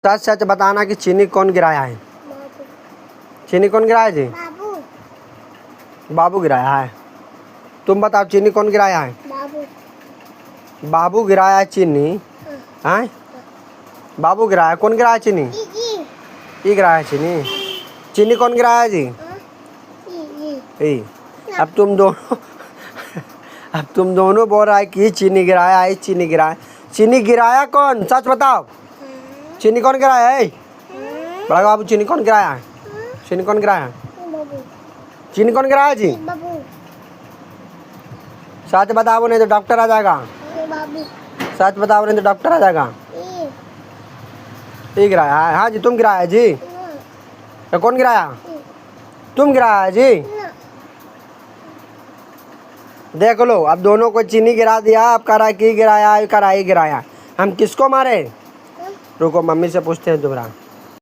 सच सच बताना कि चीनी कौन गिराया है। बाबू। चीनी कौन गिराया जी? बाबू। बाबू गिराया है। तुम बताओ चीनी कौन गिराया है? बाबू। बाबू गिराया है चीनी। हाँ। हैं? बाबू गिराया, कौन गिराया चीनी? ई। ये गिराया चीनी। चीनी कौन गिराया जी? हाँ। ई। ए, अब तुम दोनों अब तुम दोनों बोल रहा है कि चीनी गिराया है, चीनी गिराया। चीनी गिराया कौन? सच बताओ। चीनी कौन गिराया है? बड़ा बाबू चीनी कौन गिराया है? चीनी कौन गिराया है? बाबू। चीनी कौन गिराया जी? बाबू। सच बताओ नहीं तो डॉक्टर आ जाएगा। बाबू। सच बताओ नहीं तो डॉक्टर आ जाएगा। ई। ये गिराया है। हाँ जी, तुम गिराया जी। तो कौन गिराया? तुम गिराया जी। देख लो, अब दोनों को चीनी गिरा दिया। अब कह रहा है कि गिराया, कह रहा है गिराया। हम किसको मारे? रुको मम्मी से पूछते हैं दोबारा।